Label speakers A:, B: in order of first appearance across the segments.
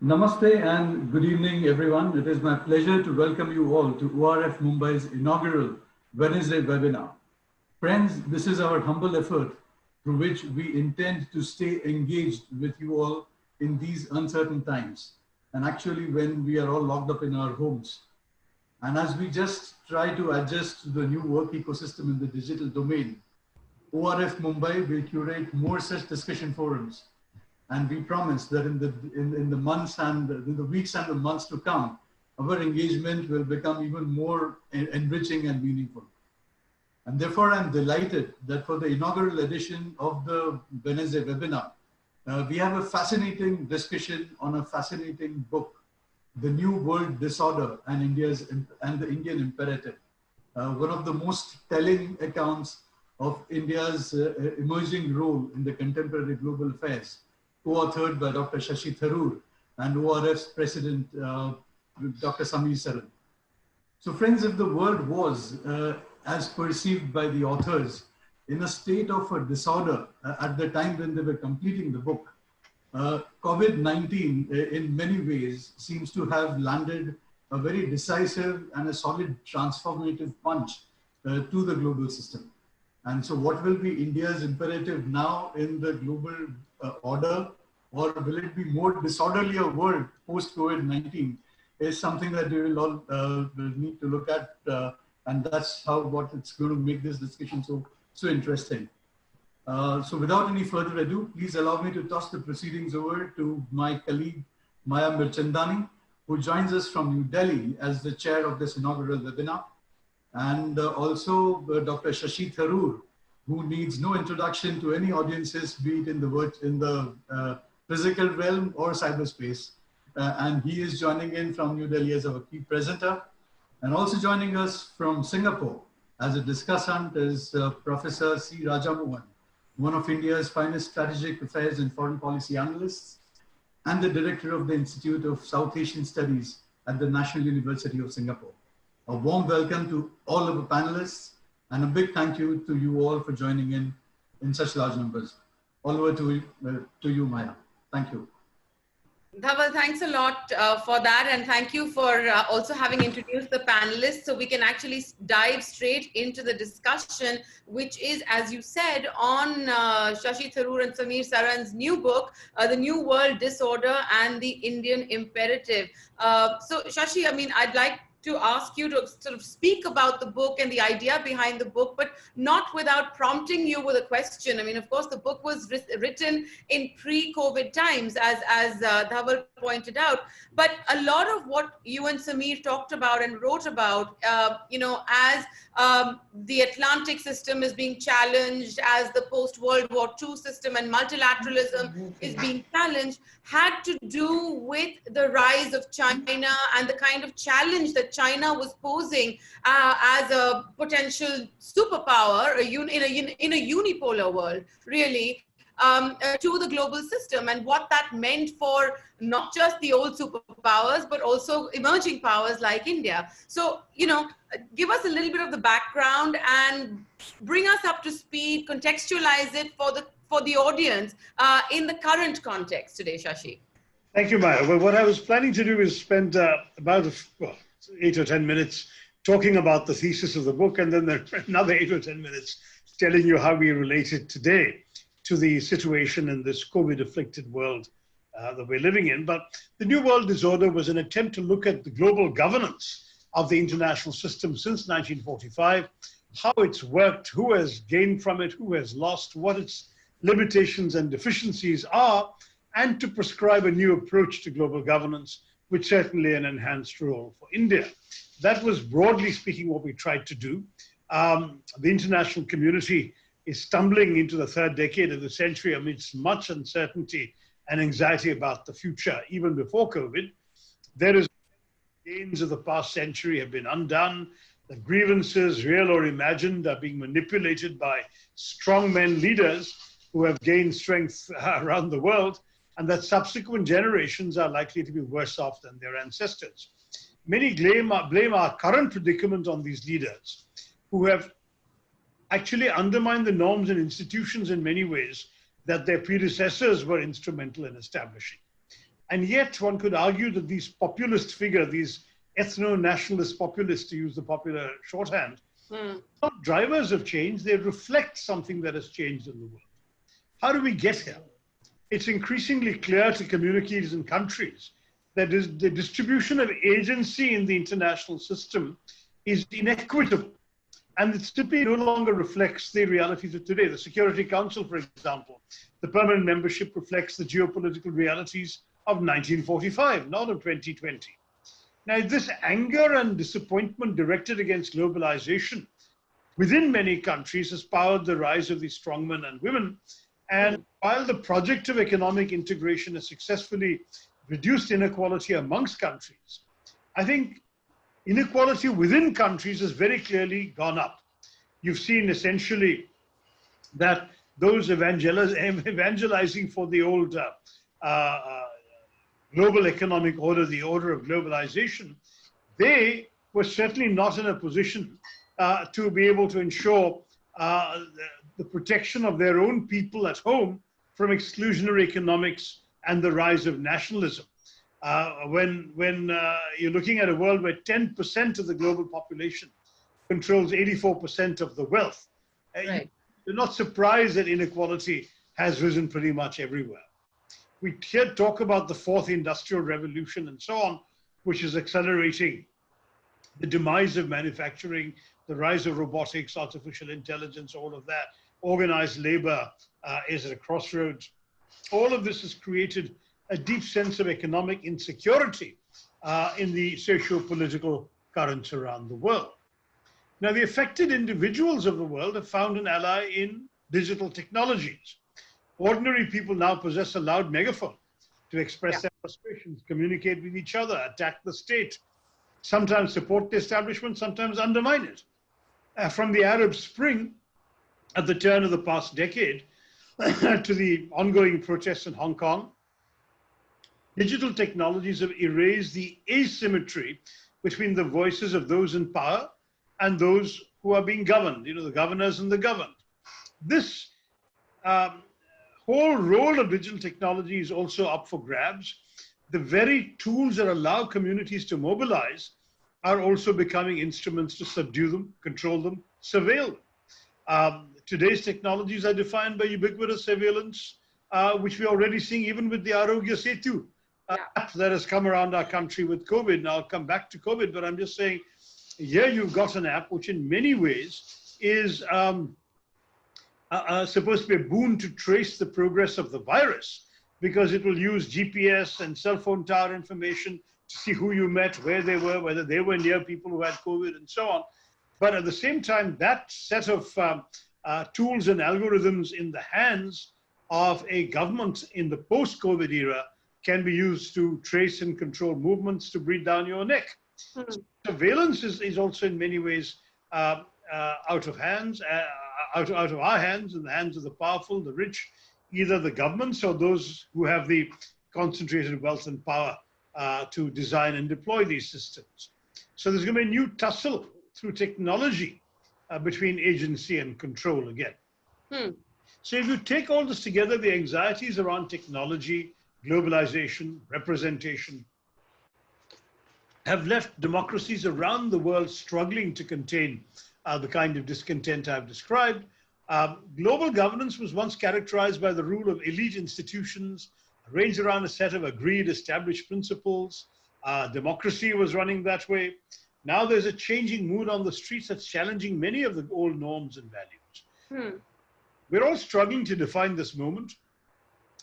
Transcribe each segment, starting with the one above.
A: Namaste and good evening, everyone. It is my pleasure to welcome you all to ORF Mumbai's inaugural Wednesday webinar. Friends, this is our humble effort through which we intend to stay engaged with you all in these uncertain times, and actually when we are all locked up in our homes. And as we just try to adjust to the new work ecosystem in the digital domain, ORF Mumbai will curate more such discussion forums. And we promise that in the months and in the weeks and the months to come, our engagement will become even more enriching and meaningful. And therefore, I'm delighted that for the inaugural edition of the Wednesday webinar, we have a fascinating discussion on a fascinating book, The New World Disorder and the Indian Imperative, one of the most telling accounts of India's emerging role in the contemporary global affairs, co-authored by Dr. Shashi Tharoor and ORF's president, Dr. Samir Saran. So friends, if the world was, as perceived by the authors, in a state of a disorder at the time when they were completing the book, COVID-19 in many ways seems to have landed a very decisive and a solid transformative punch to the global system. And so what will be India's imperative now in the global order, or will it be more disorderly a world post-COVID-19, is something that we will all need to look at. And that's what it's going to make this discussion so interesting. So without any further ado, please allow me to toss the proceedings over to my colleague, Maya Mirchandani, who joins us from New Delhi as the chair of this inaugural webinar. And also Dr. Shashi Tharoor, who needs no introduction to any audiences, be it in the physical realm or cyberspace. And he is joining in from New Delhi as our key presenter. And also joining us from Singapore as a discussant is Professor C. Mohan, one of India's finest strategic affairs and foreign policy analysts, and the director of the Institute of South Asian Studies at the National University of Singapore. A warm welcome to all of the panelists, and a big thank you to you all for joining in such large numbers. All over to you, Maya. Thank you.
B: Dhaval, thanks a lot for that, and thank you for also having introduced the panelists, so we can actually dive straight into the discussion, which is, as you said, on Shashi Tharoor and Samir Saran's new book, The New World Disorder and the Indian Imperative. So Shashi, I mean, I'd like to ask you to sort of speak about the book and the idea behind the book, but not without prompting you with a question. I mean, of course, the book was written in pre-COVID times, as Dhaval pointed out, but a lot of what you and Samir talked about and wrote about, as the Atlantic system is being challenged, as the post-World War II system and multilateralism is being challenged, had to do with the rise of China and the kind of challenge that China was posing as a potential superpower in a unipolar world, really, to the global system, and what that meant for not just the old superpowers, but also emerging powers like India. So, give us a little bit of the background and bring us up to speed, contextualize it for the audience in the current context today, Shashi.
C: Thank you, Maya. Well, what I was planning to do is spend about 8 or 10 minutes talking about the thesis of the book, and then another 8 or 10 minutes telling you how we relate it today to the situation in this COVID-afflicted world that we're living in. But the New World Disorder was an attempt to look at the global governance of the international system since 1945, how it's worked, who has gained from it, who has lost, what its limitations and deficiencies are, and to prescribe a new approach to global governance, with certainly an enhanced role for India. That was, broadly speaking, what we tried to do. The international community is stumbling into the third decade of the century amidst much uncertainty and anxiety about the future, even before COVID. The gains of the past century have been undone. The grievances, real or imagined, are being manipulated by strongmen leaders who have gained strength around the world, and that subsequent generations are likely to be worse off than their ancestors. Many blame our current predicament on these leaders, who have actually undermined the norms and institutions in many ways that their predecessors were instrumental in establishing. And yet one could argue that these populist figures, these ethno-nationalist populists, to use the popular shorthand, are not drivers of change, they reflect something that has changed in the world. How do we get here? It's increasingly clear to communities and countries that the distribution of agency in the international system is inequitable. And it simply no longer reflects the realities of today. The Security Council, for example, the permanent membership reflects the geopolitical realities of 1945, not of 2020. Now, this anger and disappointment directed against globalization within many countries has powered the rise of these strongmen and women. And while the project of economic integration has successfully reduced inequality amongst countries, I think inequality within countries has very clearly gone up. You've seen essentially that those evangelizing for the old global economic order, the order of globalization, they were certainly not in a position to be able to ensure the protection of their own people at home from exclusionary economics and the rise of nationalism. When you're looking at a world where 10% of the global population controls 84% of the wealth,
B: Right.
C: you're not surprised that inequality has risen pretty much everywhere. We here talk about the fourth industrial revolution and so on, which is accelerating the demise of manufacturing, the rise of robotics, artificial intelligence, all of that. Organized labor is at a crossroads. All of this has created a deep sense of economic insecurity in the socio-political currents around the world. Now, the affected individuals of the world have found an ally in digital technologies. Ordinary people now possess a loud megaphone to express their frustrations, communicate with each other, attack the state, sometimes support the establishment, sometimes undermine it. From the Arab Spring at the turn of the past decade to the ongoing protests in Hong Kong, digital technologies have erased the asymmetry between the voices of those in power and those who are being governed, the governors and the governed. This whole role of digital technology is also up for grabs. The very tools that allow communities to mobilize are also becoming instruments to subdue them, control them, surveil them. Today's technologies are defined by ubiquitous surveillance, which we're already seeing even with the Arogya Setu app that has come around our country with COVID. Now I'll come back to COVID, but I'm just saying, here you've got an app which in many ways is supposed to be a boon to trace the progress of the virus, because it will use GPS and cell phone tower information to see who you met, where they were, whether they were near people who had COVID and so on. But at the same time, that set of tools and algorithms in the hands of a government in the post-COVID era can be used to trace and control movements to breathe down your neck. Surveillance is also in many ways out of hands, out of our hands, in the hands of the powerful, the rich, either the governments or those who have the concentrated wealth and power to design and deploy these systems. So there's going to be a new tussle through technology between agency and control again. So if you take all this together, the anxieties around technology, globalization, representation, have left democracies around the world struggling to contain the kind of discontent I've described. Global governance was once characterized by the rule of elite institutions, arranged around a set of agreed established principles. Democracy was running that way. Now there's a changing mood on the streets that's challenging many of the old norms and values. We're all struggling to define this moment.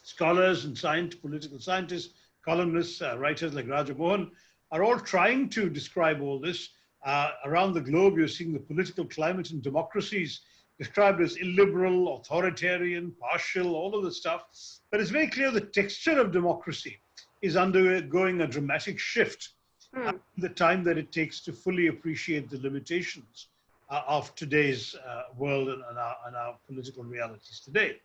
C: Scholars and political scientists, columnists, writers like Raja Mohan are all trying to describe all this. Around the globe, you're seeing the political climate in democracies described as illiberal, authoritarian, partial, all of this stuff. But it's very clear the texture of democracy is undergoing a dramatic shift at the time that it takes to fully appreciate the limitations of today's world and our political realities today.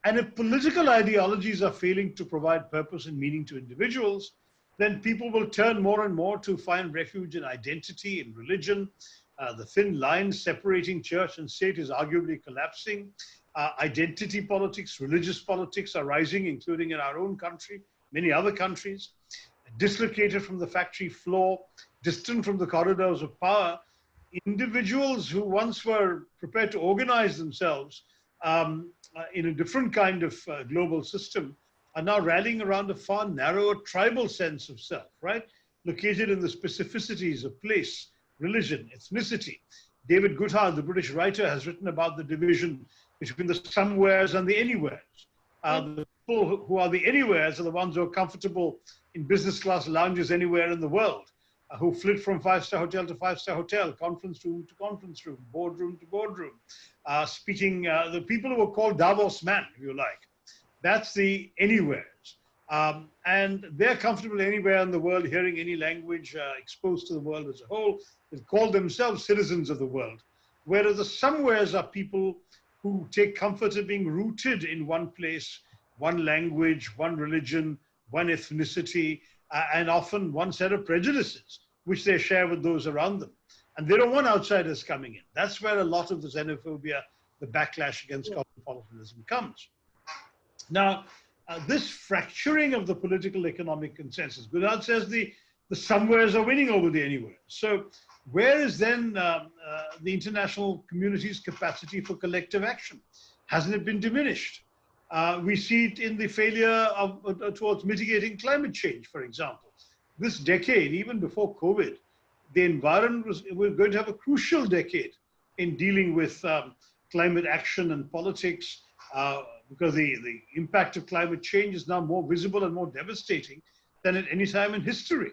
C: And if political ideologies are failing to provide purpose and meaning to individuals, then people will turn more and more to find refuge in identity, in religion. The thin line separating church and state is arguably collapsing. Identity politics, religious politics are rising, including in our own country. many other countries, dislocated from the factory floor, distant from the corridors of power. Individuals who once were prepared to organize themselves in a different kind of global system are now rallying around a far narrower tribal sense of self, right? Located in the specificities of place, religion, ethnicity. David Goodhart, the British writer, has written about the division between the somewheres and the anywheres. The people who are the anywheres are the ones who are comfortable in business class lounges anywhere in the world, who flit from five-star hotel to five-star hotel, conference room to conference room, boardroom to boardroom, the people who are called Davos man, if you like. That's the anywheres. And they're comfortable anywhere in the world, hearing any language, exposed to the world as a whole. They call themselves citizens of the world. Whereas the somewheres are people who take comfort in being rooted in one place, one language, one religion, one ethnicity, and often one set of prejudices, which they share with those around them. And they don't want outsiders coming in. That's where a lot of the xenophobia, the backlash against cosmopolitanism comes. Now, this fracturing of the political economic consensus, Goodhart says the somewheres are winning over the anywhere. So where is then the international community's capacity for collective action? Hasn't it been diminished? We see it in the failure towards mitigating climate change, for example. This decade, even before COVID, the environment was going to have a crucial decade in dealing with climate action and politics, because the impact of climate change is now more visible and more devastating than at any time in history.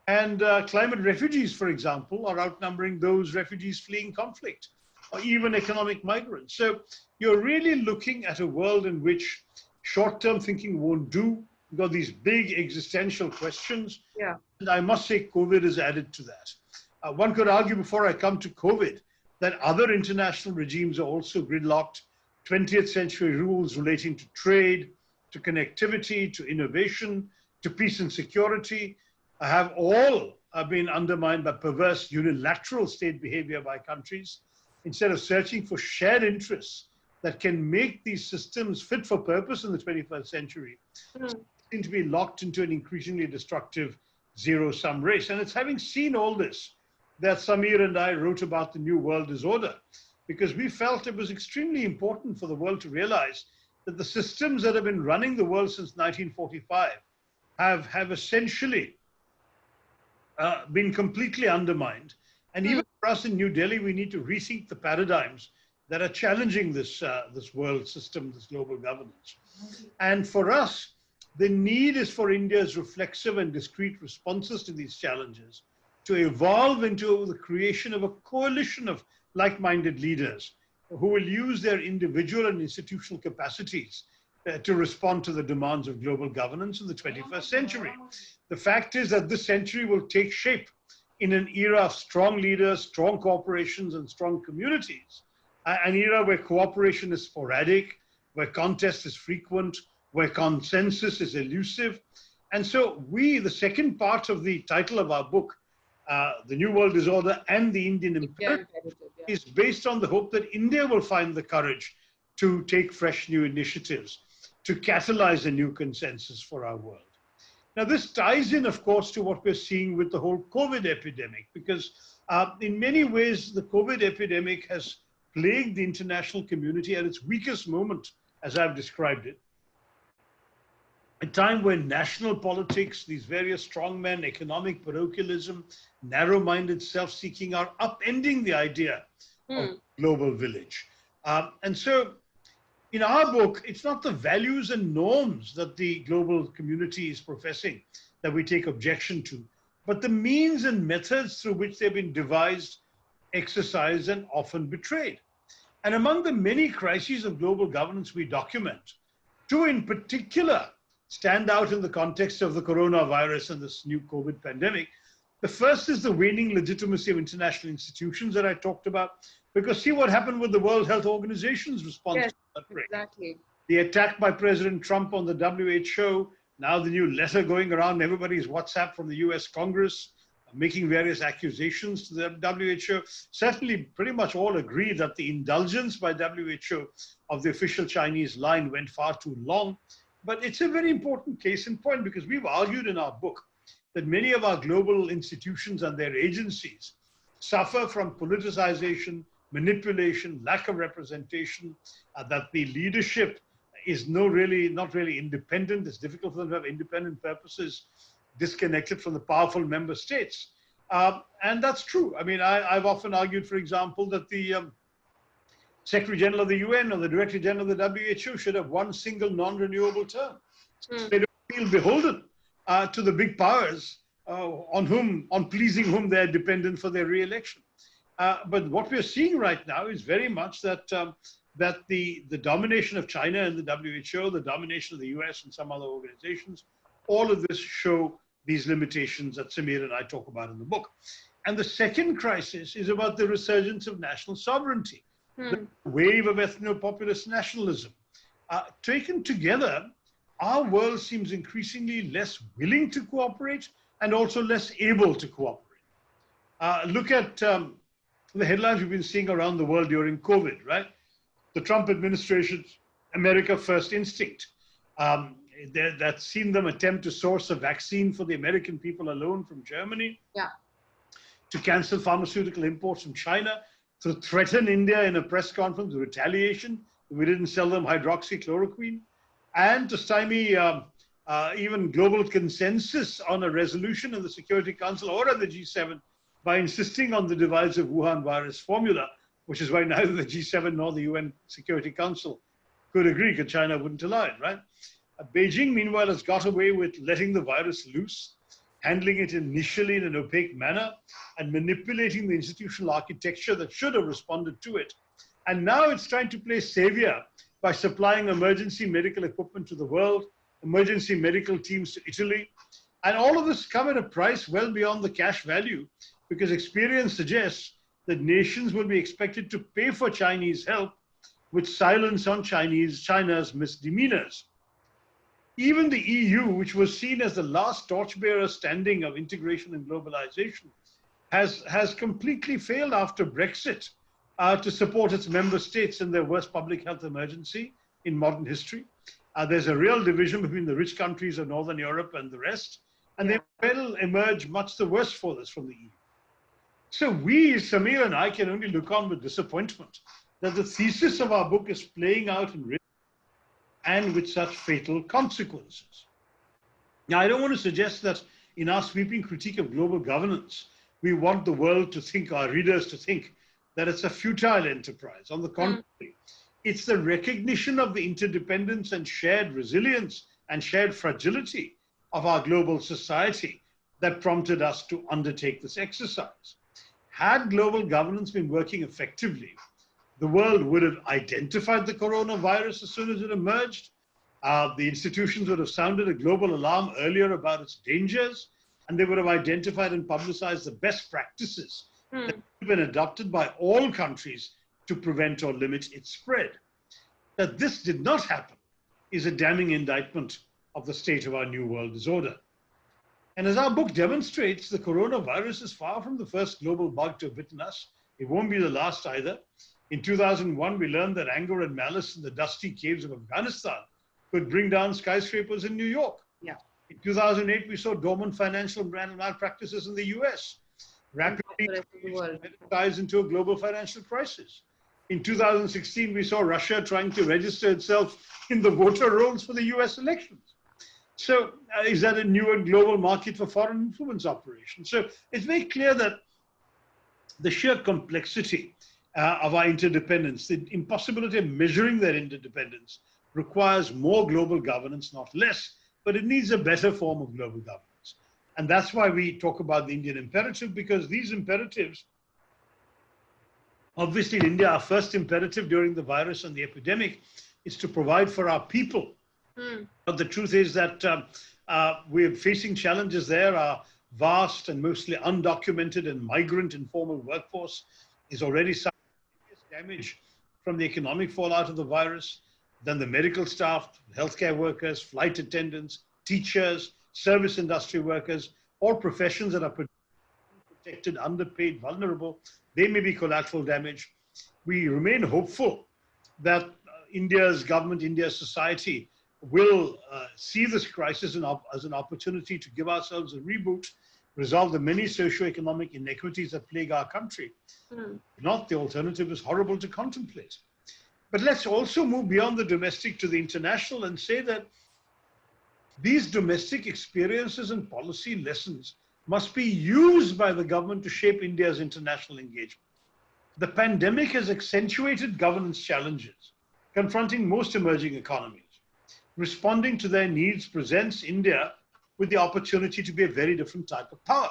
C: And climate refugees, for example, are outnumbering those refugees fleeing conflict, or even economic migrants. So you're really looking at a world in which short-term thinking won't do. You've got these big existential questions.
B: Yeah.
C: And I must say COVID is added to that. One could argue, before I come to COVID, that other international regimes are also gridlocked. 20th century rules relating to trade, to connectivity, to innovation, to peace and security have all been undermined by perverse unilateral state behavior by countries, instead of searching for shared interests that can make these systems fit for purpose in the 21st century. Seem to be locked into an increasingly destructive zero-sum race. And it's having seen all this that Samir and I wrote about the New World Disorder, because we felt it was extremely important for the world to realize that the systems that have been running the world since 1945 have essentially been completely undermined. And even for us in New Delhi, we need to rethink the paradigms that are challenging this world system, this global governance. And for us, the need is for India's reflexive and discrete responses to these challenges to evolve into the creation of a coalition of like-minded leaders who will use their individual and institutional capacities to respond to the demands of global governance in the 21st century. The fact is that this century will take shape in an era of strong leaders, strong corporations, and strong communities. An era where cooperation is sporadic, where contest is frequent, where consensus is elusive. And so the second part of the title of our book, The New World Disorder and the Indian Imperative, is based on the hope that India will find the courage to take fresh new initiatives, to catalyze a new consensus for our world. Now, this ties in, of course, to what we're seeing with the whole COVID epidemic, because in many ways, the COVID epidemic has plagued the international community at its weakest moment, as I've described it. A time when national politics, these various strongmen, economic parochialism, narrow-minded self-seeking are upending the idea of global village. And so in our book, it's not the values and norms that the global community is professing that we take objection to, but the means and methods through which they've been devised, exercised, and often betrayed. And among the many crises of global governance we document, two in particular stand out in the context of the coronavirus and this new COVID pandemic. The first is the waning legitimacy of international institutions that I talked about, because see what happened with the World Health Organization's response to that outbreak.
B: Exactly.
C: The attack by President Trump on the WHO, now the new letter going around everybody's WhatsApp from the US Congress, making various accusations to the WHO. Certainly, pretty much all agree that the indulgence by WHO of the official Chinese line went far too long. But it's a very important case in point because we've argued in our book that many of our global institutions and their agencies suffer from politicization, manipulation, lack of representation, that the leadership is not really independent. It's difficult for them to have independent purposes disconnected from the powerful member states. And that's true. I mean, I've often argued, for example, that the Secretary General of the UN or the Director General of the WHO should have one single non-renewable term. They don't feel beholden to the big powers on pleasing whom they're dependent for their re-election. But what we're seeing right now is very much that the domination of China and the WHO, the domination of the US and some other organizations, all of this show these limitations that Samir and I talk about in the book. And the second crisis is about the resurgence of national sovereignty, the wave of ethno-populist nationalism. Taken together, our world seems increasingly less willing to cooperate and also less able to cooperate. Look at the headlines we've been seeing around the world during COVID, right? The Trump administration's America First instinct. That's seen them attempt to source a vaccine for the American people alone from Germany, to cancel pharmaceutical imports from China, to threaten India in a press conference with retaliation. We didn't sell them hydroxychloroquine, and to stymie even global consensus on a resolution in the Security Council or at the G7 by insisting on the divisive Wuhan virus formula, which is why neither the G7 nor the UN Security Council could agree because China wouldn't allow it, right? Beijing, meanwhile, has got away with letting the virus loose, handling it initially in an opaque manner, and manipulating the institutional architecture that should have responded to it. And now it's trying to play savior by supplying emergency medical equipment to the world, emergency medical teams to Italy. And all of this come at a price well beyond the cash value, because experience suggests that nations will be expected to pay for Chinese help with silence on China's misdemeanors. Even the EU, which was seen as the last torchbearer standing of integration and globalization, has completely failed after Brexit to support its member states in their worst public health emergency in modern history. There's a real division between the rich countries of Northern Europe and the rest, and they will emerge much the worse for this from the EU. So we, Samir and I, can only look on with disappointment that the thesis of our book is playing out in real and with such fatal consequences. Now, I don't want to suggest that in our sweeping critique of global governance, we want the world to think, our readers to think, that it's a futile enterprise. On the contrary, it's the recognition of the interdependence and shared resilience and shared fragility of our global society that prompted us to undertake this exercise. Had global governance been working effectively, the world would have identified the coronavirus as soon as it emerged. The institutions would have sounded a global alarm earlier about its dangers, and they would have identified and publicized the best practices that have been adopted by all countries to prevent or limit its spread. That this did not happen is a damning indictment of the state of our new world disorder. And as our book demonstrates, the coronavirus is far from the first global bug to have bitten us. It won't be the last either. In 2001, we learned that anger and malice in the dusty caves of Afghanistan could bring down skyscrapers in New York. In 2008, we saw dormant financial malpractices in the US, rapidly ties into a global financial crisis. In 2016, we saw Russia trying to register itself in the voter rolls for the US elections. So is that a new and global market for foreign influence operations? So it's very clear that the sheer complexity of our interdependence, the impossibility of measuring that interdependence requires more global governance, not less, but it needs a better form of global governance. And that's why we talk about the Indian imperative, because these imperatives, obviously in India, our first imperative during the virus and the epidemic is to provide for our people. But the truth is that we're facing challenges there. Our vast and mostly undocumented and migrant informal workforce is already suffering damage from the economic fallout of the virus. Then the medical staff, healthcare workers, flight attendants, teachers, service industry workers, all professions that are protected, underpaid, vulnerable, they may be collateral damage. We remain hopeful that India's government, India's society will see this crisis as an opportunity to give ourselves a reboot, resolve the many socio-economic inequities that plague our country. If not, the alternative is horrible to contemplate. But let's also move beyond the domestic to the international and say that these domestic experiences and policy lessons must be used by the government to shape India's international engagement. The pandemic has accentuated governance challenges confronting most emerging economies. Responding to their needs presents India with the opportunity to be a very different type of power.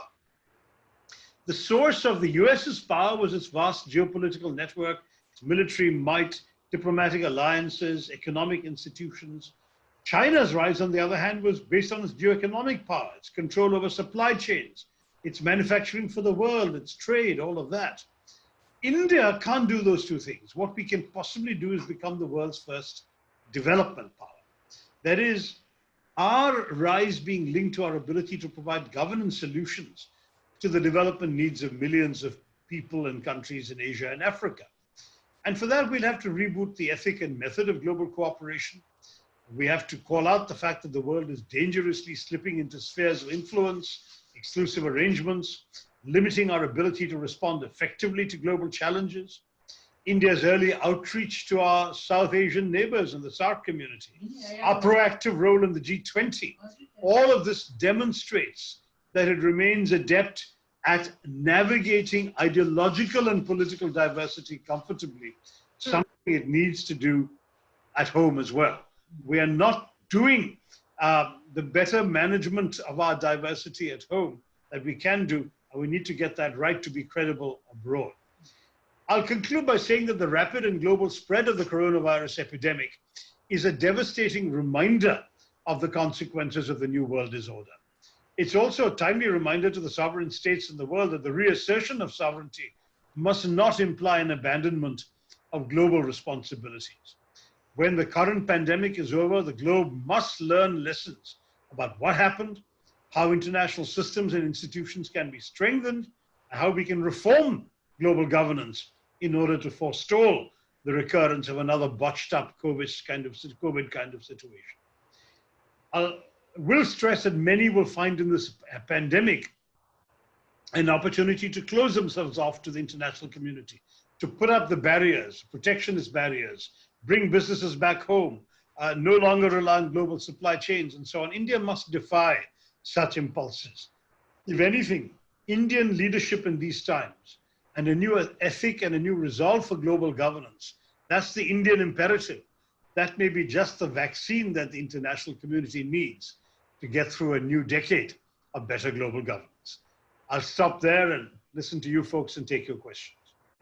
C: The source of the US's power was its vast geopolitical network, its military might, diplomatic alliances, economic institutions. China's rise, on the other hand, was based on its geoeconomic power, its control over supply chains, its manufacturing for the world, its trade, all of that. India can't do those two things. What we can possibly do is become the world's first development power. That is, our rise being linked to our ability to provide governance solutions to the development needs of millions of people and countries in Asia and Africa. And for that, we'll have to reboot the ethic and method of global cooperation. We have to call out the fact that the world is dangerously slipping into spheres of influence, exclusive arrangements, limiting our ability to respond effectively to global challenges. India's early outreach to our South Asian neighbors in the SAARC community, our proactive role in the G20, all of this demonstrates that it remains adept at navigating ideological and political diversity comfortably, something it needs to do at home as well. We are not doing the better management of our diversity at home that we can do, and we need to get that right to be credible abroad. I'll conclude by saying that the rapid and global spread of the coronavirus epidemic is a devastating reminder of the consequences of the New World Disorder. It's also a timely reminder to the sovereign states in the world that the reassertion of sovereignty must not imply an abandonment of global responsibilities. When the current pandemic is over, the globe must learn lessons about what happened, how international systems and institutions can be strengthened, and how we can reform global governance in order to forestall the recurrence of another botched up COVID kind of situation. I will stress that many will find in this pandemic an opportunity to close themselves off to the international community, to put up the barriers, protectionist barriers, bring businesses back home, no longer rely on global supply chains and so on. India must defy such impulses. If anything, Indian leadership in these times and a new ethic and a new resolve for global governance, that's the Indian imperative. That may be just the vaccine that the international community needs to get through a new decade of better global governance. I'll stop there and listen to you folks and take your questions.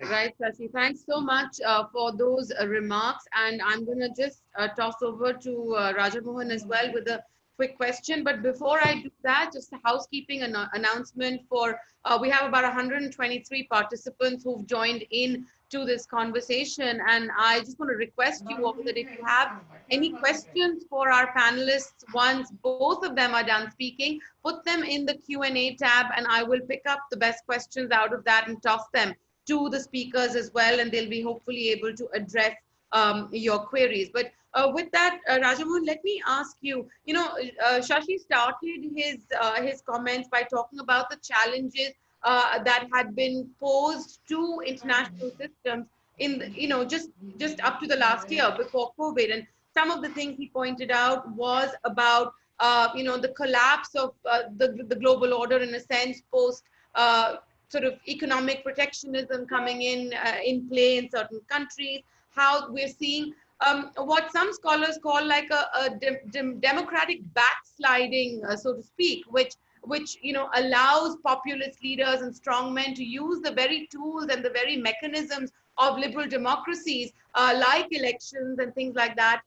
B: Right, Shashi. Thanks so much for those remarks. And I'm going to just toss over to Raja Mohan as well with a quick question. But before I do that, just a housekeeping announcement for, we have about 123 participants who've joined in to this conversation. And I just want to request you all that if you have any questions for our panelists, once both of them are done speaking, put them in the Q&A tab and I will pick up the best questions out of that and toss them to the speakers as well, and they'll be hopefully able to address your queries. But with that, Rajamohan, let me ask you, Shashi started his comments by talking about the challenges that had been posed to international systems in, just up to the last year before COVID. And some of the things he pointed out was about, the collapse of the global order in a sense post sort of economic protectionism coming in play in certain countries, how we're seeing what some scholars call like a democratic backsliding, so to speak, which allows populist leaders and strongmen to use the very tools and the very mechanisms of liberal democracies, like elections and things like that,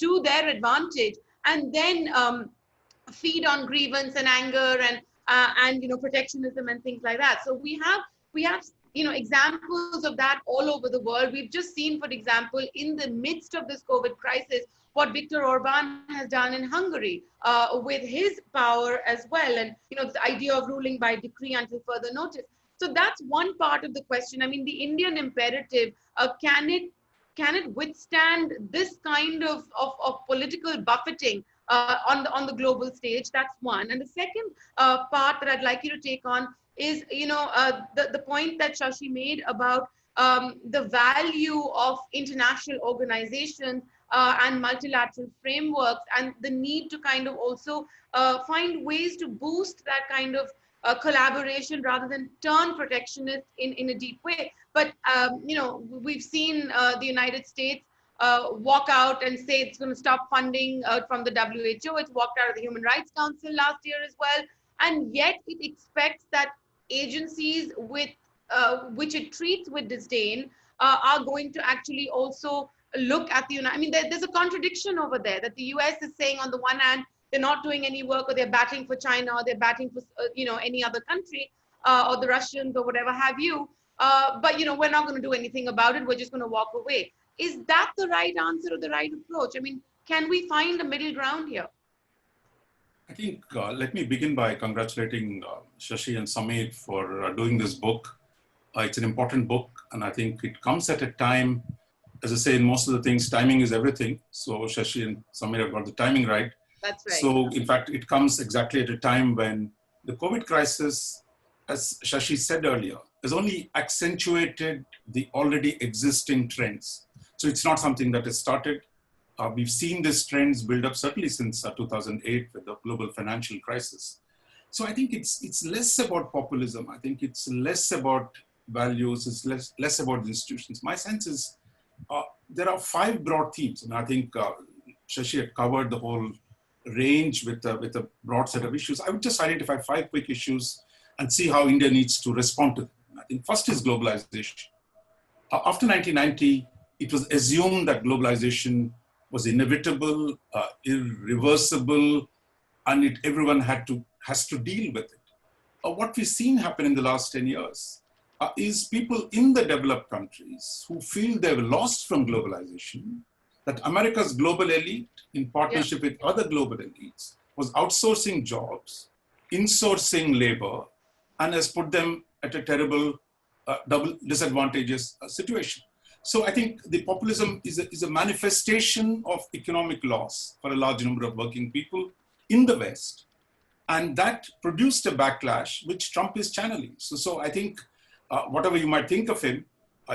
B: to their advantage, and then feed on grievance and anger and protectionism and things like that. So we have examples of that all over the world. We've just seen, for example, in the midst of this COVID crisis, what Viktor Orban has done in Hungary with his power as well, and the idea of ruling by decree until further notice. So that's one part of the question. I mean, the Indian imperative, can it can it withstand this kind of political buffeting on the global stage? That's one. And the second part that I'd like you to take on is, the point that Shashi made about the value of international organizations and multilateral frameworks, and the need to kind of also find ways to boost that kind of collaboration rather than turn protectionist in a deep way. But, we've seen the United States walk out and say it's going to stop funding from the WHO. It's walked out of the Human Rights Council last year as well. And yet it expects that agencies which it treats with disdain are going to actually also look at the United. I mean, there's a contradiction over there, that the US is saying on the one hand, they're not doing any work, or they're battling for China, or they're battling for, any other country, or the Russians, or whatever have you. But, we're not going to do anything about it. We're just going to walk away. Is that the right answer or the right approach? I mean, can we find a middle ground here?
D: I think, let me begin by congratulating Shashi and Samir for doing this book. It's an important book, and I think it comes at a time, as I say, in most of the things, timing is everything. So Shashi and Samir have got the timing right.
B: That's right.
D: So in fact, it comes exactly at a time when the COVID crisis, as Shashi said earlier, has only accentuated the already existing trends. So it's not something that has started. We've seen these trends build up certainly since 2008 with the global financial crisis. So I think it's less about populism. I think it's less about values. It's less about the institutions. My sense is there are 5 broad themes, and I think Shashi had covered the whole range with a broad set of issues. I would just identify 5 quick issues and see how India needs to respond to them. I think first is globalization. After 1990, it was assumed that globalization was inevitable, irreversible, and everyone has to deal with it. What we've seen happen in the last 10 years is people in the developed countries who feel they've lost from globalization, that America's global elite, in partnership with other global elites, was outsourcing jobs, insourcing labor, and has put them at a terrible, double disadvantageous situation. So I think the populism is a manifestation of economic loss for a large number of working people in the West. And that produced a backlash, which Trump is channeling. So I think whatever you might think of him,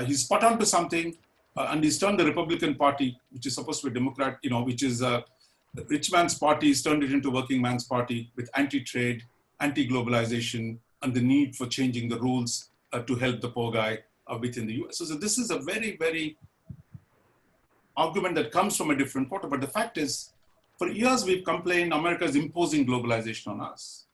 D: he's spot on to something, and he's turned the Republican Party, which is supposed to be a Democrat, which is the rich man's party, he's turned it into working man's party with anti-trade, anti-globalization, and the need for changing the rules to help the poor guy within the US. So this is a very, very argument that comes from a different quarter. But the fact is, for years we've complained America is imposing globalization on us.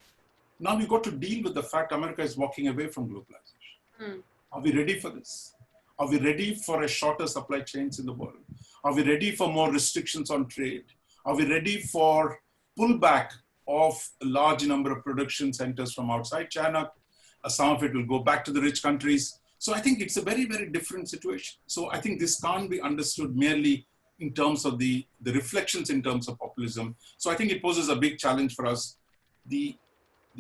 D: Now we've got to deal with the fact America is walking away from globalization. Are we ready for this? Are we ready for a shorter supply chains in the world? Are we ready for more restrictions on trade? Are we ready for pullback of a large number of production centers from outside China? Some of it will go back to the rich countries. So I think it's a very, very different situation. So I think this can't be understood merely in terms of the reflections in terms of populism. So I think it poses a big challenge for us.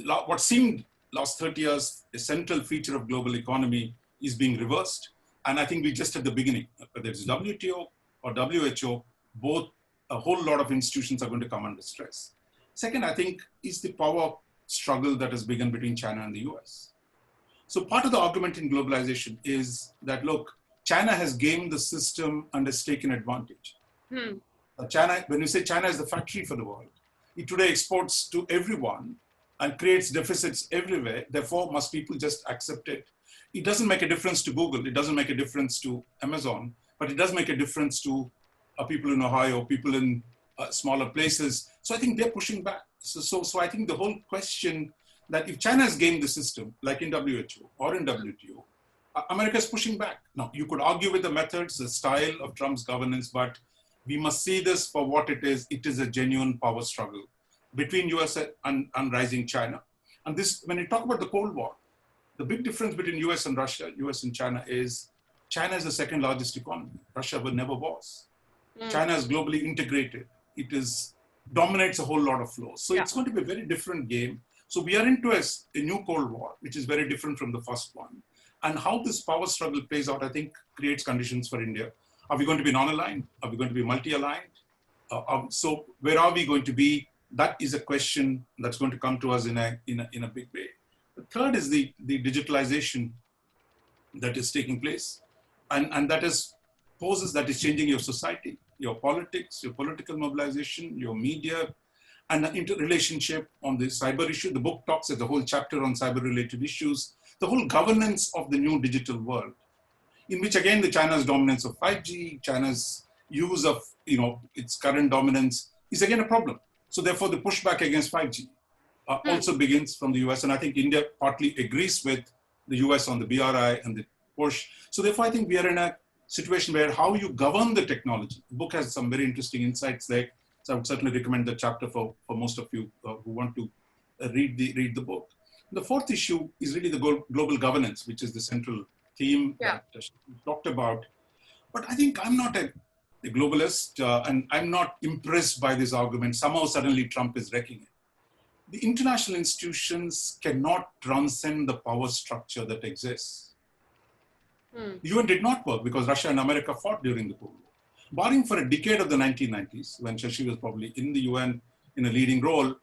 D: What seemed last 30 years a central feature of global economy is being reversed. And I think we're just at the beginning. Whether it's WTO or WHO, both a whole lot of institutions are going to come under stress. Second, I think, is the power struggle that has begun between China and the US. So part of the argument in globalization is that, look, China has gamed the system and has taken advantage. China, when you say China is the factory for the world, it today exports to everyone and creates deficits everywhere. Therefore, must people just accept it? It doesn't make a difference to Google. It doesn't make a difference to Amazon, but it does make a difference to people in Ohio, people in smaller places. So I think they're pushing back. So I think the whole question that if China has gamed the system, like in WHO or in WTO, America is pushing back. Now, you could argue with the methods, the style of Trump's governance, but we must see this for what it is. It is a genuine power struggle between US and rising China. And this, when you talk about the Cold War, the big difference between US and Russia, US and China is the second largest economy. Russia never was. China is globally integrated. It dominates a whole lot of flows. So it's going to be a very different game. So we are into a new Cold War, which is very different from the first one. And how this power struggle plays out, I think, creates conditions for India. Are we going to be non-aligned? Are we going to be multi-aligned? So where are we going to be? That is a question that's going to come to us in a big way. The third is the digitalization that is taking place, and that is changing your society, your politics, your political mobilization, your media, and the interrelationship on the cyber issue. The book talks as a whole chapter on cyber-related issues, the whole governance of the new digital world, in which again the China's dominance of 5G, China's use of its current dominance is again a problem. So therefore, the pushback against 5G also begins from the US, and I think India partly agrees with the US on the BRI and the push. So therefore, I think we are in a situation where how you govern the technology. The book has some very interesting insights there. So I would certainly recommend the chapter for most of you who want to read the book. The fourth issue is really the global governance, which is the central theme that she talked about. But I think I'm not a globalist, and I'm not impressed by this argument. Somehow suddenly Trump is wrecking it. The international institutions cannot transcend the power structure that exists. The UN did not work because Russia and America fought during the Cold War. Barring for a decade of the 1990s, when Shashi was probably in the UN in a leading role,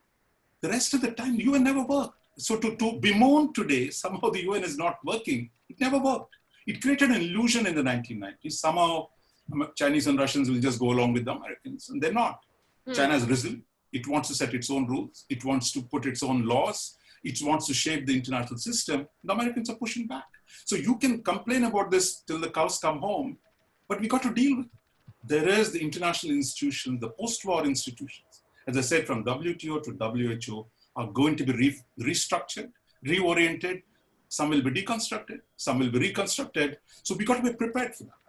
D: the rest of the time, the UN never worked. So to bemoan today, somehow the UN is not working, it never worked. It created an illusion in the 1990s. Somehow Chinese and Russians will just go along with the Americans, and they're not. China has risen. It wants to set its own rules. It wants to put its own laws. It wants to shape the international system. The Americans are pushing back. So you can complain about this till the cows come home, but we got to deal with it. There is the international institutions, the post-war institutions, as I said, from WTO to WHO, are going to be restructured, reoriented. Some will be deconstructed, some will be reconstructed. So we got to be prepared for that,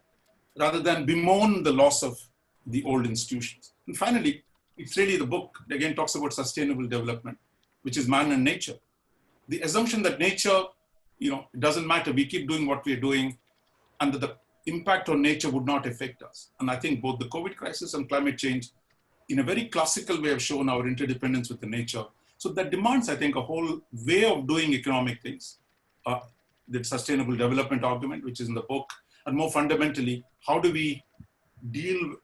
D: rather than bemoan the loss of the old institutions. And finally, it's really the book, again, talks about sustainable development, which is man and nature. The assumption that nature, it doesn't matter, we keep doing what we're doing, and that the impact on nature would not affect us. And I think both the COVID crisis and climate change, in a very classical way, have shown our interdependence with the nature. So that demands, I think, a whole way of doing economic things. The sustainable development argument, which is in the book, and more fundamentally, how do we deal,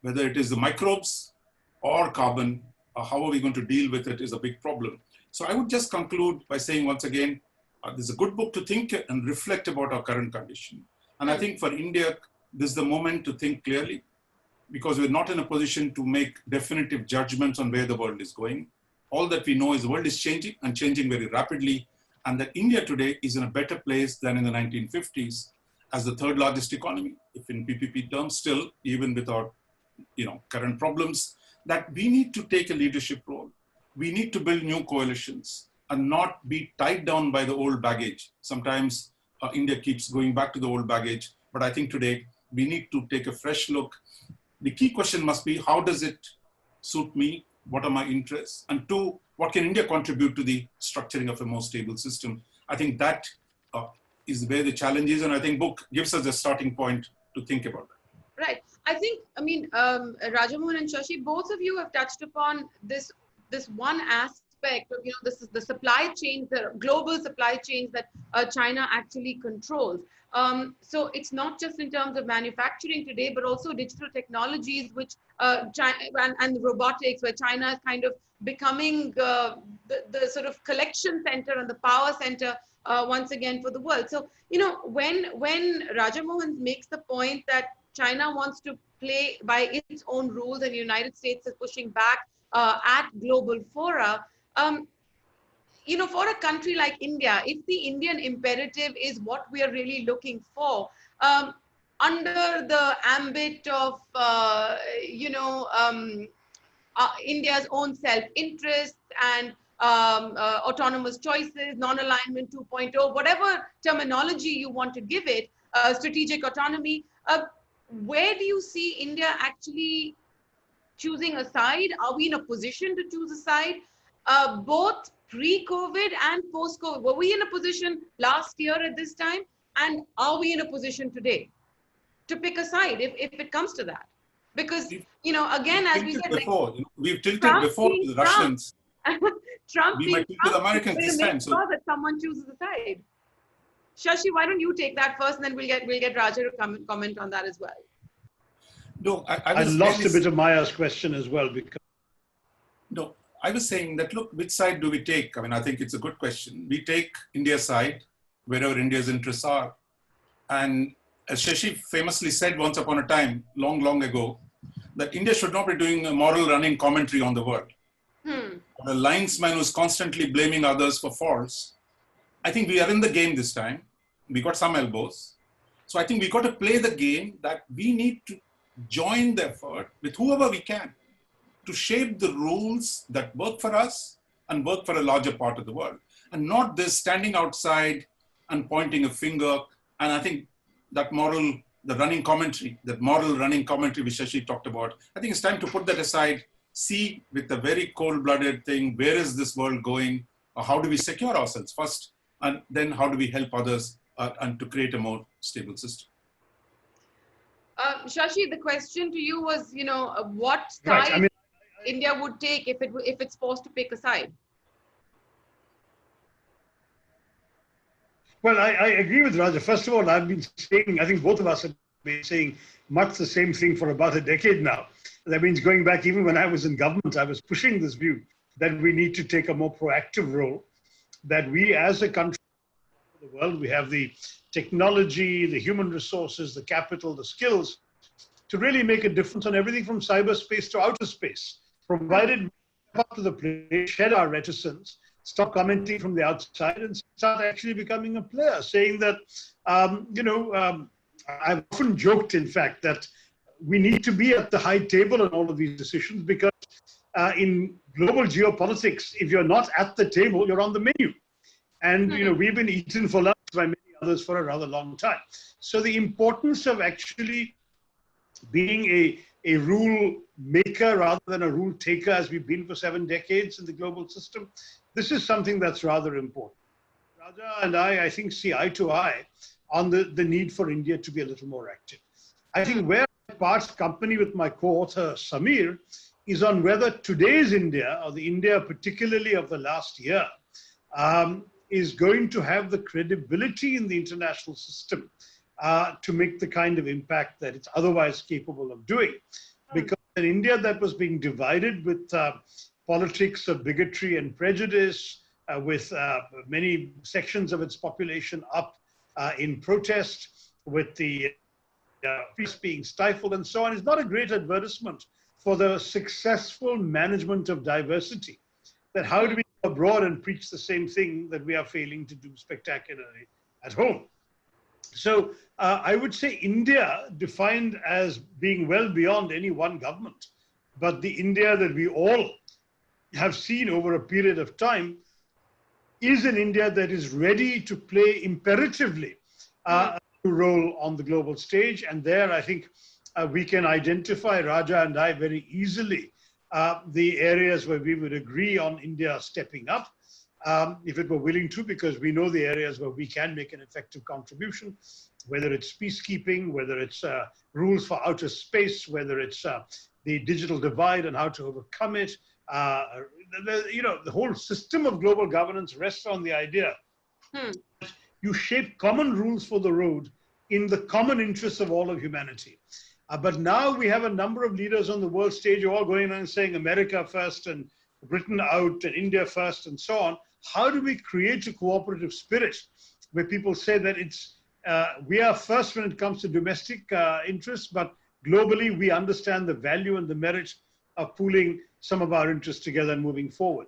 D: whether it is the microbes or carbon, how are we going to deal with it is a big problem. So I would just conclude by saying once again, this is a good book to think and reflect about our current condition. And I think for India, this is the moment to think clearly, because we're not in a position to make definitive judgments on where the world is going. All that we know is the world is changing and changing very rapidly, and that India today is in a better place than in the 1950s as the third largest economy, if in PPP terms still, even with our current problems, that we need to take a leadership role. We need to build new coalitions and not be tied down by the old baggage. Sometimes India keeps going back to the old baggage, but I think today we need to take a fresh look. The key question must be, how does it suit me? What are my interests? And two, what can India contribute to the structuring of a more stable system? I think that is where the challenge is, and I think book gives us a starting point to think about that.
B: Right. I think, Rajamohan and Shashi, both of you have touched upon this one aspect of, this is the supply chain, the global supply chains that China actually controls. So it's not just in terms of manufacturing today, but also digital technologies, which China and robotics, where China is kind of becoming the sort of collection center and the power center once again for the world. So, when Rajamohan makes the point that China wants to play by its own rules and the United States is pushing back at global fora, for a country like India, if the Indian imperative is what we are really looking for, under the ambit of, India's own self-interest and autonomous choices, non-alignment 2.0, whatever terminology you want to give it, strategic autonomy, where do you see India actually choosing a side? Are we in a position to choose a side? Both pre-COVID and post-COVID, were we in a position last year at this time? And are we in a position today to pick a side if it comes to that? Because, again, as we said,
D: we've tilted before to the Russians.
B: Trump
D: we might tilt to the Americans this time.
B: Make sure that someone chooses a side. Shashi, why don't you take that first, and then we'll get Raja to comment on that as well.
D: No,
C: I lost a bit of Maya's question as well because.
D: No, I was saying that, look, which side do we take? I mean, I think it's a good question. We take India's side, wherever India's interests are. And as Shashi famously said once upon a time, long, long ago, that India should not be doing a moral running commentary on the world. A linesman who's constantly blaming others for faults. I think we are in the game this time. We got some elbows. So I think we got to play the game that we need to join the effort with whoever we can to shape the rules that work for us and work for a larger part of the world. And not this standing outside and pointing a finger. And I think that moral running commentary which Shashi talked about, I think it's time to put that aside, see with a very cold-blooded thing, where is this world going? Or how do we secure ourselves first? And then how do we help others and to create a more stable system?
B: Shashi, the question to you was, what side India would take if it's forced to pick a side?
C: Well, I agree with Raja. First of all, I've been saying, I think both of us have been saying much the same thing for about a decade now. That means going back, even when I was in government, I was pushing this view that we need to take a more proactive role, that we as a country, the world, we have the technology, the human resources, the capital, the skills to really make a difference on everything from cyberspace to outer space, provided we step up to the plate, shed our reticence, stop commenting from the outside and start actually becoming a player, saying that, I've often joked, in fact, that we need to be at the high table on all of these decisions because in global geopolitics, if you're not at the table, you're on the menu. And, we've been eaten for lunch by many others for a rather long time. So the importance of actually being a rule maker rather than a rule taker, as we've been for 7 decades in the global system, this is something that's rather important. Raja and I think, see eye to eye on the need for India to be a little more active. I think where I part company with my co-author, Samir, is on whether today's India, or the India particularly of the last year, is going to have the credibility in the international system to make the kind of impact that it's otherwise capable of doing. Because an India that was being divided with politics of bigotry and prejudice, with many sections of its population up in protest, with the peace being stifled and so on, is not a great advertisement for the successful management of diversity. That how do we go abroad and preach the same thing that we are failing to do spectacularly at home? So I would say India, defined as being well beyond any one government, but the India that we all have seen over a period of time, is an India that is ready to play imperatively a role on the global stage. And there, I think we can identify, Raja and I, very easily the areas where we would agree on India stepping up, if it were willing to, because we know the areas where we can make an effective contribution, whether it's peacekeeping, whether it's rules for outer space, whether it's the digital divide and how to overcome it. The whole system of global governance rests on the idea you shape common rules for the road in the common interests of all of humanity. But now we have a number of leaders on the world stage who are all going on and saying America first and Britain out and India first and so on. How do we create a cooperative spirit where people say that it's we are first when it comes to domestic interests, but globally we understand the value and the merit of pooling some of our interests together and moving forward.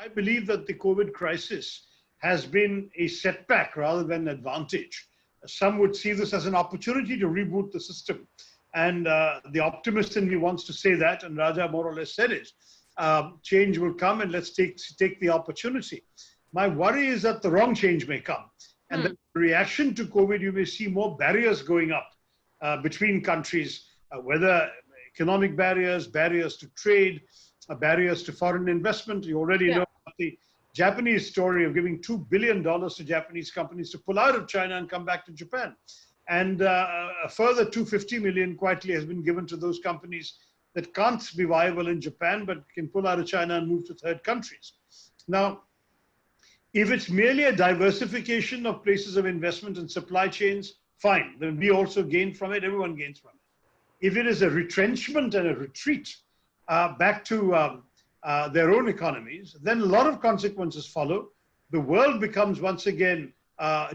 C: I believe that the COVID crisis has been a setback rather than an advantage. Some would see this as an opportunity to reboot the system. And the optimist in me wants to say that, and Raja more or less said it. Change will come and let's take the opportunity. My worry is that the wrong change may come. And the reaction to COVID, you may see more barriers going up between countries, whether economic barriers, barriers to trade, barriers to foreign investment. You already know about the Japanese story of giving $2 billion to Japanese companies to pull out of China and come back to Japan. And a further $250 million quietly has been given to those companies that can't be viable in Japan, but can pull out of China and move to third countries. Now, if it's merely a diversification of places of investment and supply chains, fine. Then we also gain from it, everyone gains from it. if it is a retrenchment and a retreat back to their own economies, then a lot of consequences follow. The world becomes once again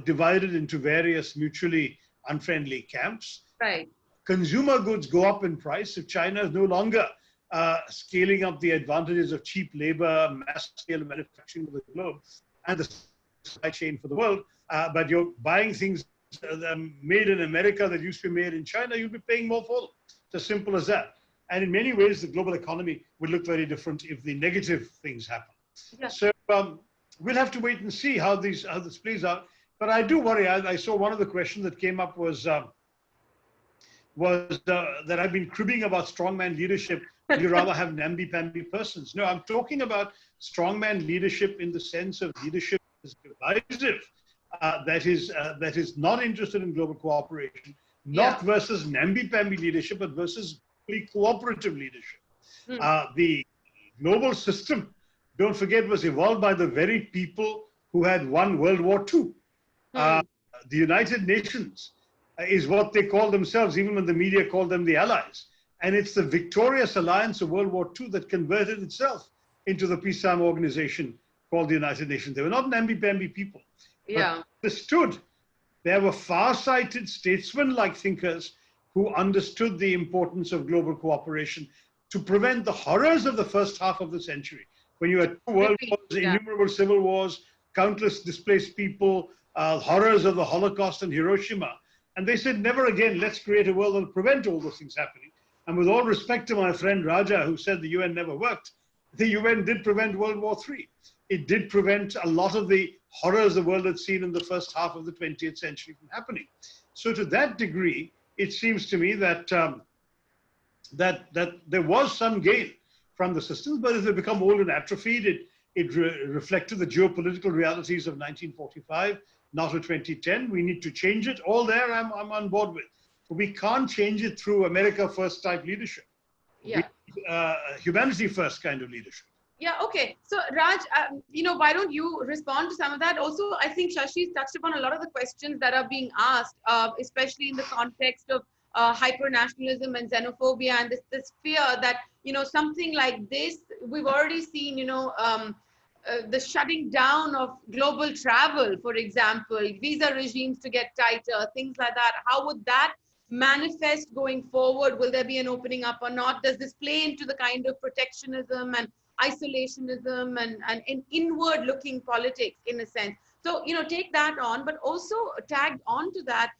C: divided into various mutually unfriendly camps.
B: Right.
C: Consumer goods go up in price if China is no longer scaling up the advantages of cheap labor, mass scale manufacturing of the globe, and the supply chain for the world. But you're buying things made in America that used to be made in China, you'll be paying more for them. It's as simple as that. And in many ways, the global economy would look very different if the negative things happen. Yeah. So we'll have to wait and see how this plays out. But I do worry. I saw one of the questions that came up was that I've been cribbing about strongman leadership. You rather have namby-pamby persons. No, I'm talking about strongman leadership in the sense of leadership as divisive, that is not interested in global cooperation, not versus namby-pamby leadership, but versus cooperative leadership. The global system, don't forget, was evolved by the very people who had won World War II. The United Nations is what they call themselves, even when the media call them the Allies. And it's the victorious alliance of World War II that converted itself into the peacetime organization called the United Nations. They were not namby-pamby people.
B: Yeah.
C: Understood. There were far-sighted statesmen-like thinkers who understood the importance of global cooperation to prevent the horrors of the first half of the century, when you had 2 world wars, innumerable civil wars, countless displaced people, horrors of the Holocaust and Hiroshima. And they said, never again, let's create a world that will prevent all those things happening. And with all respect to my friend Raja, who said the UN never worked, the UN did prevent World War III. It did prevent a lot of the horrors the world had seen in the first half of the 20th century from happening. So to that degree, it seems to me that that there was some gain from the systems, but as they become old and atrophied, it reflected the geopolitical realities of 1945, not of 2010. We need to change it. All there I'm on board with. But we can't change it through America first type leadership.
B: Yeah.
C: Humanity first kind of leadership.
B: Yeah, okay. So Raj, why don't you respond to some of that? Also, I think Shashi's touched upon a lot of the questions that are being asked, especially in the context of hyper-nationalism and xenophobia, and this fear that, something like this, we've already seen, the shutting down of global travel, for example, visa regimes to get tighter, things like that. How would that manifest going forward? Will there be an opening up or not? Does this play into the kind of protectionism and isolationism and inward looking politics in a sense? So, take that on, but also tagged on to that,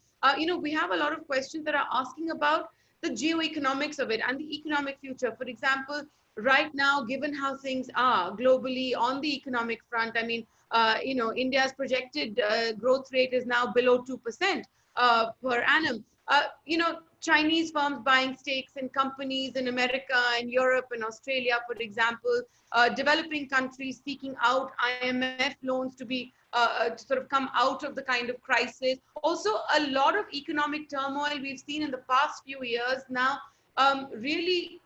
B: we have a lot of questions that are asking about the geoeconomics of it and the economic future. For example, right now, given how things are globally on the economic front, I mean, India's projected growth rate is now below 2% per annum. Chinese firms buying stakes in companies in America and Europe and Australia, for example, developing countries seeking out IMF loans to be to sort of come out of the kind of crisis. Also, a lot of economic turmoil we've seen in the past few years now, really,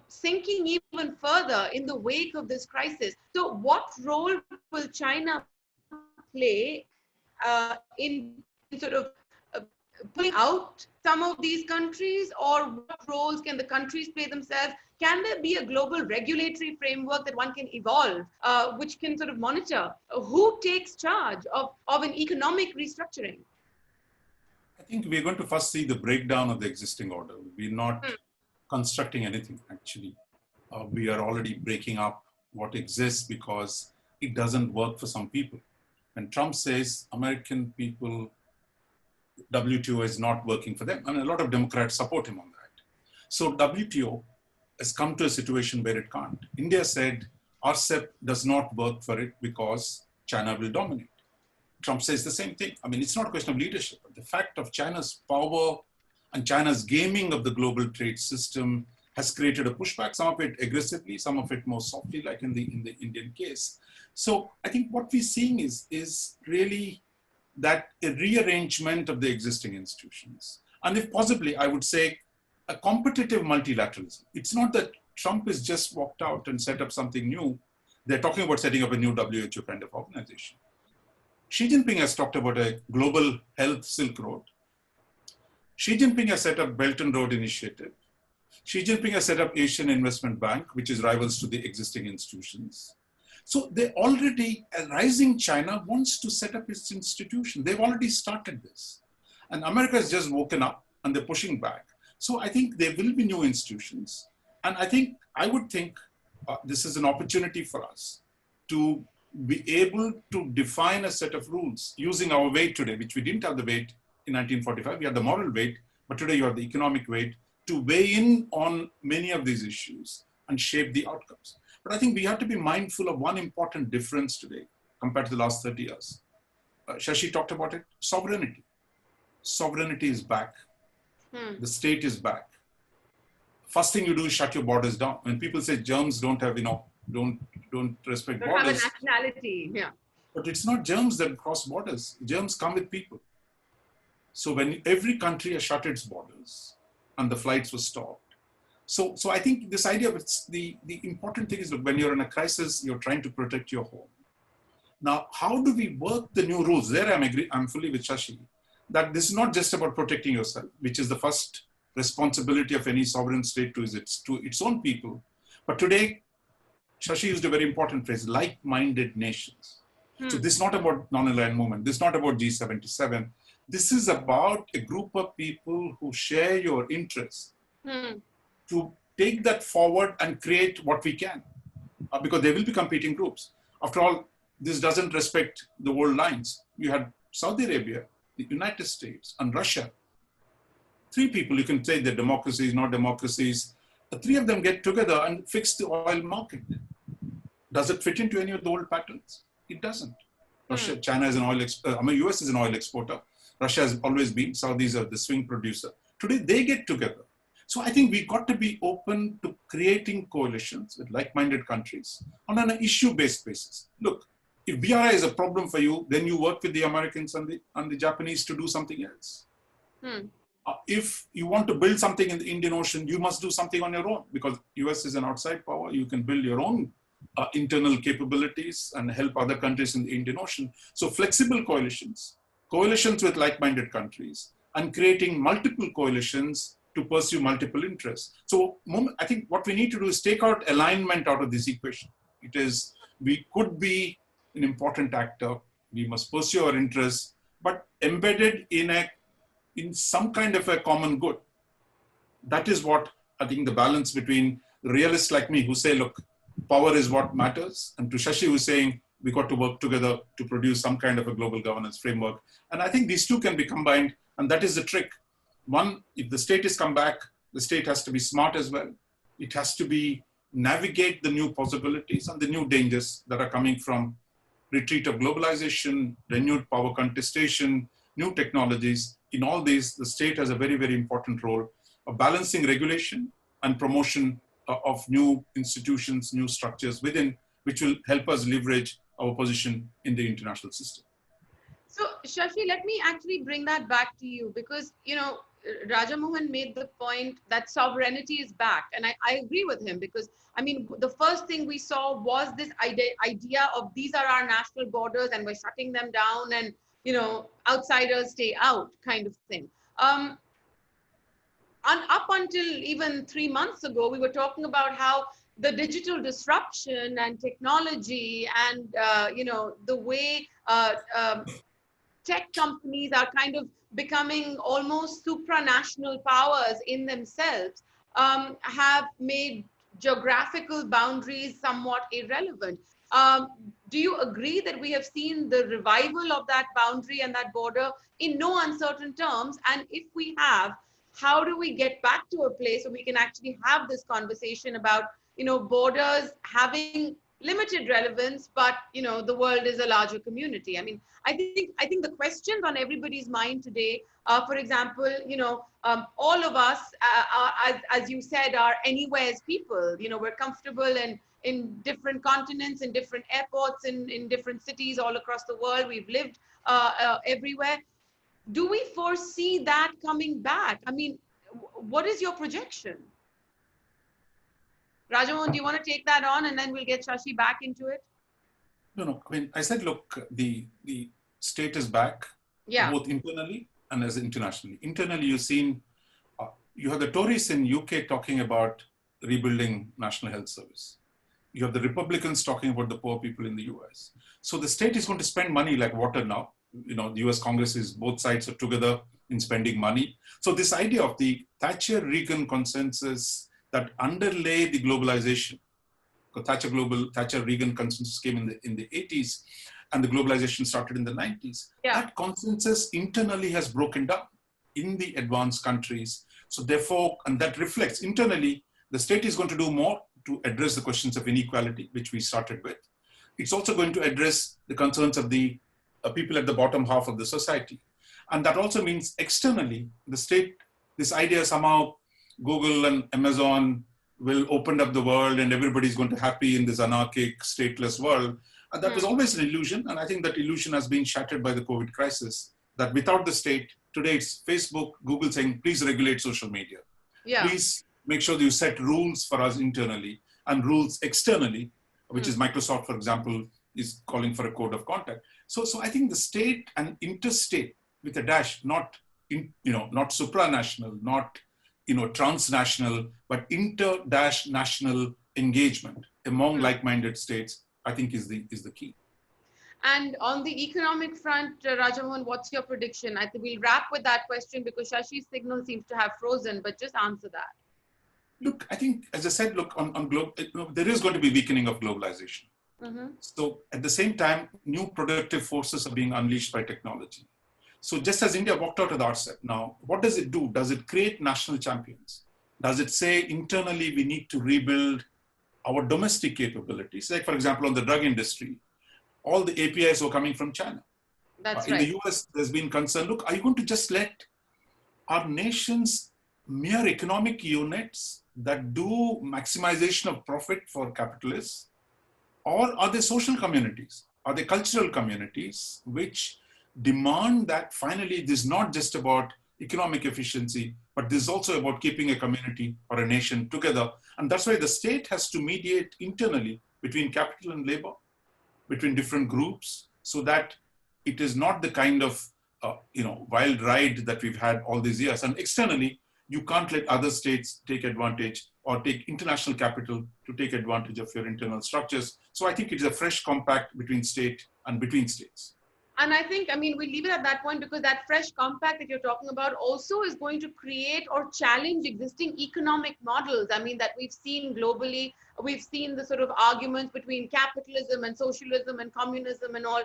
B: sinking even further in the wake of this crisis. So what role will China play in sort of pulling out some of these countries, or what roles can the countries play themselves? Can there be a global regulatory framework that one can evolve, which can sort of monitor who takes charge of an economic restructuring?
D: I think we're going to first see the breakdown of the existing order. We're not constructing anything, actually. We are already breaking up what exists because it doesn't work for some people. When Trump says American people, WTO is not working for them, and a lot of Democrats support him on that. So WTO has come to a situation where it can't. India said RCEP does not work for it because China will dominate. Trump says the same thing. I mean, it's not a question of leadership, but the fact of China's power and China's gaming of the global trade system has created a pushback, some of it aggressively, some of it more softly, like in the Indian case. So I think what we're seeing is really that a rearrangement of the existing institutions. And if possibly, I would say a competitive multilateralism. It's not that Trump has just walked out and set up something new. They're talking about setting up a new WHO kind of organization. Xi Jinping has talked about a global health Silk Road. Xi Jinping has set up Belt and Road Initiative. Xi Jinping has set up Asian Investment Bank, which is rivals to the existing institutions. So they already, a rising China wants to set up its institution. They've already started this. And America has just woken up and they're pushing back. So I think there will be new institutions. And I would think this is an opportunity for us to be able to define a set of rules using our weight today, which we didn't have the weight in 1945. We had the moral weight, but today you have the economic weight to weigh in on many of these issues and shape the outcomes. But I think we have to be mindful of one important difference today compared to the last 30 years. Shashi talked about it, sovereignty. Sovereignty is back. The state is back. First thing you do is shut your borders down. When people say germs don't have, don't respect
B: Don't
D: borders.
B: have a nationality, yeah.
D: But it's not germs that cross borders. Germs come with people. So when every country has shut its borders and the flights were stopped. So I think this idea of the important thing is, look, when you're in a crisis, you're trying to protect your home. Now, how do we work the new rules? There I'm fully with Shashi, that this is not just about protecting yourself, which is the first responsibility of any sovereign state to its own people. But today, Shashi used a very important phrase, like-minded nations. So this is not about non-aligned movement. This is not about G77. This is about a group of people who share your interests to take that forward and create what we can, because there will be competing groups. After all, this doesn't respect the world lines. You had Saudi Arabia, the United States, and Russia. Three people, you can say they're democracies, not democracies. The three of them get together and fix the oil market. Does it fit into any of the old patterns? It doesn't. Russia, China is an US is an oil exporter. Russia has always been. Saudis are the swing producer. Today, they get together. So I think we've got to be open to creating coalitions with like-minded countries on an issue-based basis. Look, if BRI is a problem for you, then you work with the Americans and the Japanese to do something else. If you want to build something in the Indian Ocean, you must do something on your own, because US is an outside power. You can build your own internal capabilities and help other countries in the Indian Ocean. So flexible coalitions with like-minded countries, and creating multiple coalitions to pursue multiple interests. So I think what we need to do is take out alignment out of this equation. It is, we could be an important actor, we must pursue our interests, but embedded in some kind of a common good. That is what I think the balance between realists like me who say, look, power is what matters, and to Shashi who's saying, we got to work together to produce some kind of a global governance framework. And I think these two can be combined, and that is the trick. One, if the state is come back, the state has to be smart as well. It has to navigate the new possibilities and the new dangers that are coming from retreat of globalization, renewed power contestation, new technologies. In all these, the state has a very, very important role of balancing regulation and promotion of new institutions, new structures within, which will help us leverage our position in the international system.
B: So Shashi, let me actually bring that back to you, because, Raja Mohan made the point that sovereignty is back. And I agree with him, because, the first thing we saw was this idea of these are our national borders and we're shutting them down and, outsiders stay out kind of thing. And up until even 3 months ago, we were talking about how the digital disruption and technology and, the way tech companies are kind of becoming almost supranational powers in themselves, have made geographical boundaries somewhat irrelevant. Do you agree that we have seen the revival of that boundary and that border in no uncertain terms? And if we have, how do we get back to a place where we can actually have this conversation about, borders having limited relevance, but, the world is a larger community? I think the questions on everybody's mind today, for example, all of us, as you said, are anywhere's people. We're comfortable in different continents, in different airports, in different cities all across the world. We've lived everywhere. Do we foresee that coming back? What is your projection? Rajamohan, do you want to take that on, and then we'll get Shashi back into it?
D: No. I said, look, the state is back, both internally and as internationally. Internally, you've seen, you have the Tories in UK talking about rebuilding National Health Service. You have the Republicans talking about the poor people in the US. So the state is going to spend money like water now. You know, the US Congress is, both sides are together in spending money. So this idea of the Thatcher-Reagan consensus that underlay the globalization, because Thatcher-Reagan consensus came in the 80s and the globalization started in the 90s.
B: Yeah.
D: That consensus internally has broken down in the advanced countries. So therefore, and that reflects internally, the state is going to do more to address the questions of inequality, which we started with. It's also going to address the concerns of the people at the bottom half of the society. And that also means externally, the state, this idea somehow Google and Amazon will open up the world and everybody's going to be happy in this anarchic, stateless world. And that was always an illusion. And I think that illusion has been shattered by the COVID crisis, that without the state, today it's Facebook, Google saying, please regulate social media.
B: Yeah.
D: Please make sure that you set rules for us internally and rules externally, which is Microsoft, for example, is calling for a code of conduct. So I think the state and interstate with a dash, not supranational, not transnational, but inter-national engagement among like-minded states, I think is the key.
B: And on the economic front, Rajamohan, what's your prediction? I think we'll wrap with that question because Shashi's signal seems to have frozen, but just answer that.
D: Look, I think, as I said, look, there is going to be weakening of globalization. So at the same time, new productive forces are being unleashed by technology. So just as India walked out of the outset, now, what does it do? Does it create national champions? Does it say internally we need to rebuild our domestic capabilities? Like, for example, on the drug industry, all the APIs were coming from China.
B: That's
D: right. In the US, there's been concern, look, are you going to just let our nation's mere economic units that do maximization of profit for capitalists? Or are they social communities? Are they cultural communities which demand that finally this is not just about economic efficiency, but this is also about keeping a community or a nation together. And that's why the state has to mediate internally between capital and labor, between different groups, so that it is not the kind of wild ride that we've had all these years. And externally, you can't let other states take advantage or take international capital to take advantage of your internal structures. So I think it's a fresh compact between state and between states.
B: And I think, we'll leave it at that point because that fresh compact that you're talking about also is going to create or challenge existing economic models. That we've seen globally. We've seen the sort of arguments between capitalism and socialism and communism and all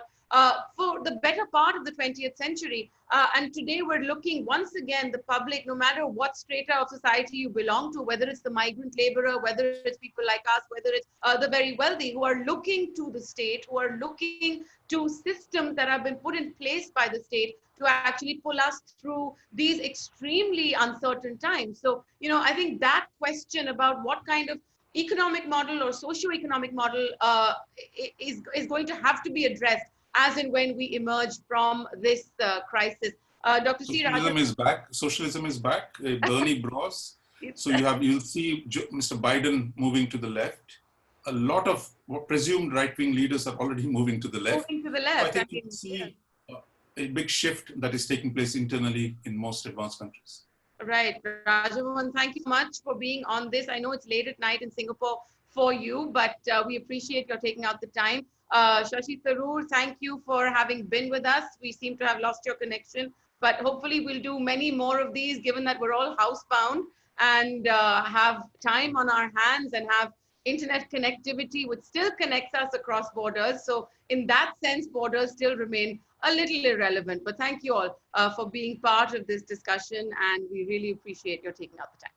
B: for the better part of the 20th century. And today we're looking once again, the public, no matter what strata of society you belong to, whether it's the migrant laborer, whether it's people like us, whether it's the very wealthy, who are looking to the state, who are looking to systems that have been put in place by the state to actually pull us through these extremely uncertain times. So, I think that question about what kind of economic model or socio-economic model is going to have to be addressed as and when we emerge from this crisis. Dr. C.
D: Socialism is back. Bernie Bros. So you'll see Mr. Biden moving to the left. A lot of presumed right-wing leaders are already moving to the left.
B: Moving to the left.
D: So I think you'll see a big shift that is taking place internally in most advanced countries.
B: Right. Rajamohan, thank you so much for being on this. I know it's late at night in Singapore for you, but we appreciate your taking out the time. Shashi Tharoor, thank you for having been with us. We seem to have lost your connection, but hopefully we'll do many more of these given that we're all housebound and have time on our hands and have internet connectivity which still connects us across borders. So in that sense, borders still remain a little irrelevant. But thank you all for being part of this discussion, and we really appreciate your taking out the time.